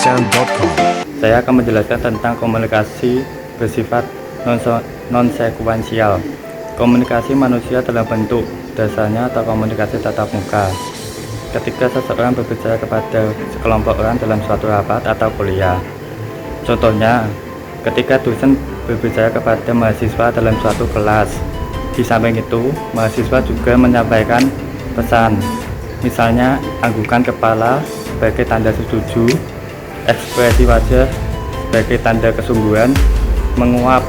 Sound.com. Saya akan menjelaskan tentang komunikasi bersifat non-sekuensial. Komunikasi manusia dalam bentuk dasarnya atau komunikasi tatap muka. Ketika seseorang berbicara kepada sekelompok orang dalam suatu rapat atau kuliah. Contohnya, ketika dosen berbicara kepada mahasiswa dalam suatu kelas. Di samping itu, mahasiswa juga menyampaikan pesan. Misalnya, anggukan kepala sebagai tanda setuju, ekspresi wajah sebagai tanda kesungguhan, menguap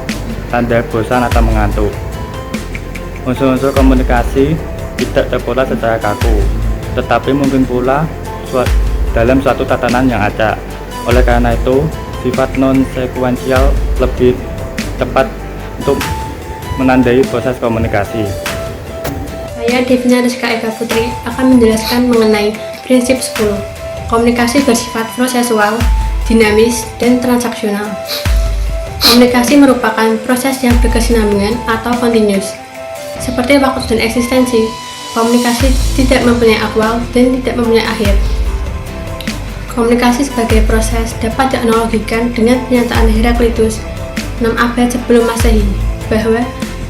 tanda bosan atau mengantuk. Unsur-unsur komunikasi tidak terpola secara kaku, tetapi mungkin pula dalam suatu tatanan yang acak. Oleh karena itu, sifat non-sekuensial lebih tepat untuk menandai proses komunikasi. Saya Devina Rizka Eka Putri akan menjelaskan mengenai prinsip 10. Komunikasi bersifat prosesual, dinamis, dan transaksional. Komunikasi merupakan proses yang berkesinambungan atau continuous. Seperti waktu dan eksistensi, komunikasi tidak mempunyai awal dan tidak mempunyai akhir. Komunikasi sebagai proses dapat dianalogikan dengan pernyataan Heraklitus 6 abad sebelum Masehi, bahwa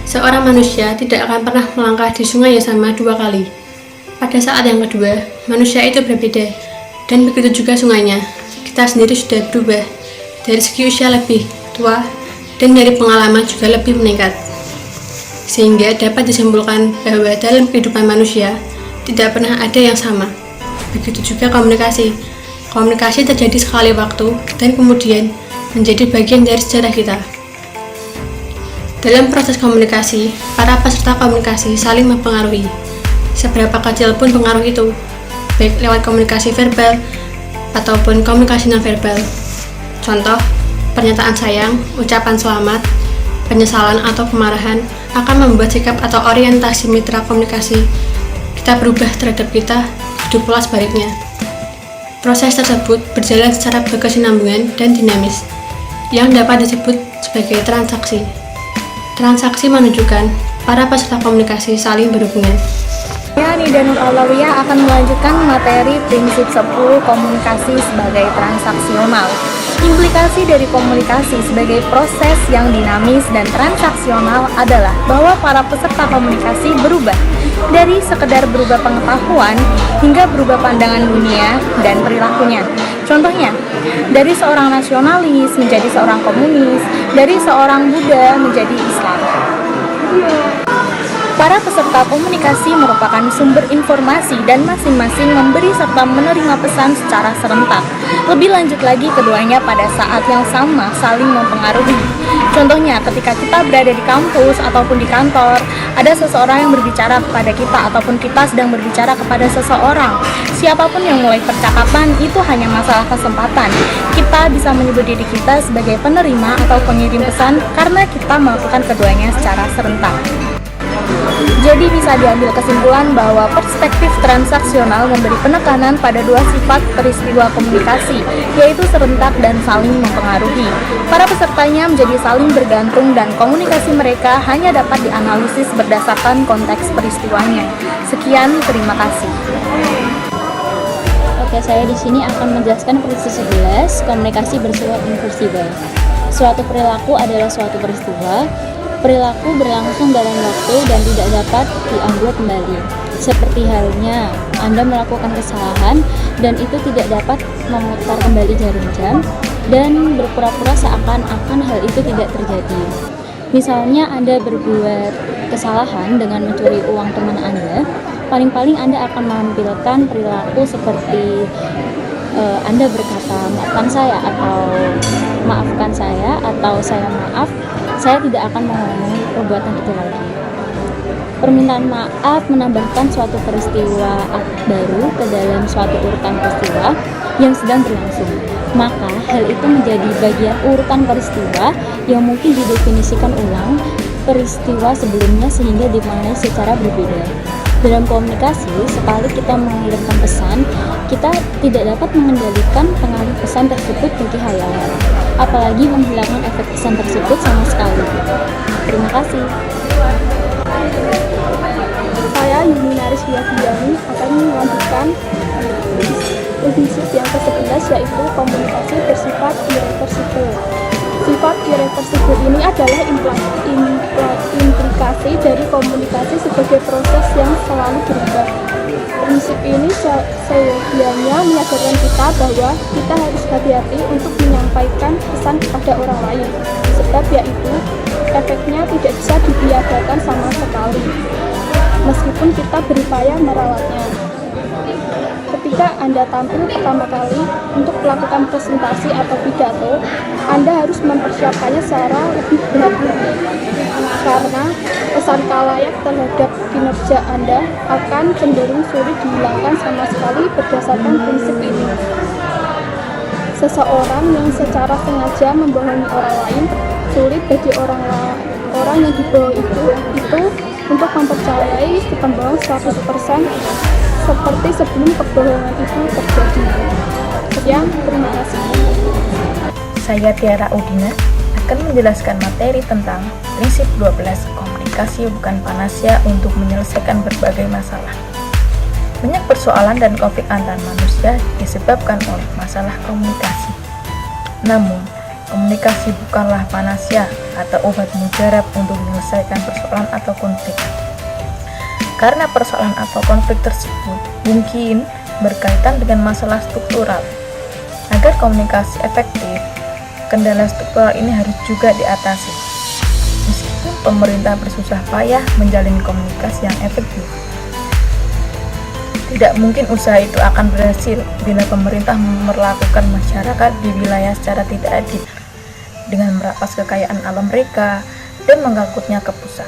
seorang manusia tidak akan pernah melangkah di sungai yang sama 2 kali. Pada saat yang kedua, manusia itu berbeda, dan begitu juga sungainya. Kita sendiri sudah berubah, dari segi usia lebih tua, dan dari pengalaman juga lebih meningkat. Sehingga dapat disimpulkan bahwa dalam kehidupan manusia, tidak pernah ada yang sama. Begitu juga komunikasi. Komunikasi terjadi sekali waktu, dan kemudian menjadi bagian dari sejarah kita. Dalam proses komunikasi, para peserta komunikasi saling mempengaruhi. Seberapa kecil pun pengaruh itu, baik lewat komunikasi verbal ataupun komunikasi nonverbal. Contoh, pernyataan sayang, ucapan selamat, penyesalan atau kemarahan akan membuat sikap atau orientasi mitra komunikasi kita berubah terhadap kita, begitu pula sebaliknya. Proses tersebut berjalan secara berkesinambungan dan dinamis, yang dapat disebut sebagai transaksi. Transaksi menunjukkan para peserta komunikasi saling berhubungan. Saya Nida Nur Alawiyah akan melanjutkan materi prinsip 10 komunikasi sebagai transaksional. Implikasi dari komunikasi sebagai proses yang dinamis dan transaksional adalah bahwa para peserta komunikasi berubah dari sekedar berubah pengetahuan hingga berubah pandangan dunia dan perilakunya. Contohnya, dari seorang nasionalis menjadi seorang komunis, dari seorang Buddha menjadi Islam. Para peserta komunikasi merupakan sumber informasi dan masing-masing memberi serta menerima pesan secara serentak. Lebih lanjut lagi, keduanya pada saat yang sama saling mempengaruhi. Contohnya, ketika kita berada di kampus ataupun di kantor, ada seseorang yang berbicara kepada kita ataupun kita sedang berbicara kepada seseorang. Siapapun yang mulai percakapan itu hanya masalah kesempatan. Kita bisa menyebut diri kita sebagai penerima atau pengirim pesan karena kita melakukan keduanya secara serentak. Jadi bisa diambil kesimpulan bahwa perspektif transaksional memberi penekanan pada dua sifat peristiwa komunikasi, yaitu serentak dan saling mempengaruhi. Para pesertanya menjadi saling bergantung dan komunikasi mereka hanya dapat dianalisis berdasarkan konteks peristiwanya. Sekian, terima kasih. Oke, saya di sini akan menjelaskan prinsip 11, komunikasi bersifat inversibel. Suatu perilaku adalah suatu peristiwa. Perilaku berlangsung dalam waktu dan tidak dapat diambil kembali. Seperti halnya Anda melakukan kesalahan dan itu tidak dapat memutar kembali jarum jam dan berpura-pura seakan-akan hal itu tidak terjadi. Misalnya Anda berbuat kesalahan dengan mencuri uang teman Anda, paling-paling Anda akan menampilkan perilaku seperti Anda berkata maafkan saya atau saya maaf, saya tidak akan mengulangi perbuatan itu lagi. Permintaan maaf menambahkan suatu peristiwa baru ke dalam suatu urutan peristiwa yang sedang berlangsung. Maka hal itu menjadi bagian urutan peristiwa yang mungkin didefinisikan ulang peristiwa sebelumnya sehingga dimaknai secara berbeda. Dalam komunikasi, sekali kita mengirimkan pesan, kita tidak dapat mengendalikan pengalih pesan tersebut bagi hayalan, apalagi menghilangkan efek pesan tersebut sama sekali. Terima kasih. Saya Devina Rizka akan melanjutkan prinsip yang ke-11, yaitu komunikasi dari komunikasi sebagai proses yang selalu berubah. Prinsip ini sedianya menyadarkan kita bahwa kita harus hati-hati untuk menyampaikan pesan kepada orang lain, sebab yaitu efeknya tidak bisa ditiadakan sama sekali, meskipun kita berupaya merawatnya. Ketika Anda tampil pertama kali untuk melakukan presentasi atau pidato, Anda harus mempersiapkannya secara lebih berhati-hati, karena pesan khalayak terhadap kinerja Anda akan cenderung sulit dihilangkan sama sekali berdasarkan prinsip ini. Seseorang yang secara sengaja membohongi orang lain, sulit bagi orang yang dibohongi itu untuk mempercayai si pembohong 100% seperti sebelum kebohongan itu terjadi. Sekian, terima kasih. Saya Tiara Udina akan menjelaskan materi tentang prinsip 12 komunikasi bukan panacea untuk menyelesaikan berbagai masalah. Banyak persoalan dan konflik antar manusia disebabkan oleh masalah komunikasi. Namun, komunikasi bukanlah panacea atau obat mujarab untuk menyelesaikan persoalan atau konflik. Karena persoalan atau konflik tersebut mungkin berkaitan dengan masalah struktural. Agar komunikasi efektif, kendala struktural ini harus juga diatasi. Meskipun pemerintah bersusah payah menjalin komunikasi yang efektif, tidak mungkin usaha itu akan berhasil bila pemerintah memperlakukan masyarakat di wilayah secara tidak adil, dengan merampas kekayaan alam mereka dan mengangkutnya ke pusat.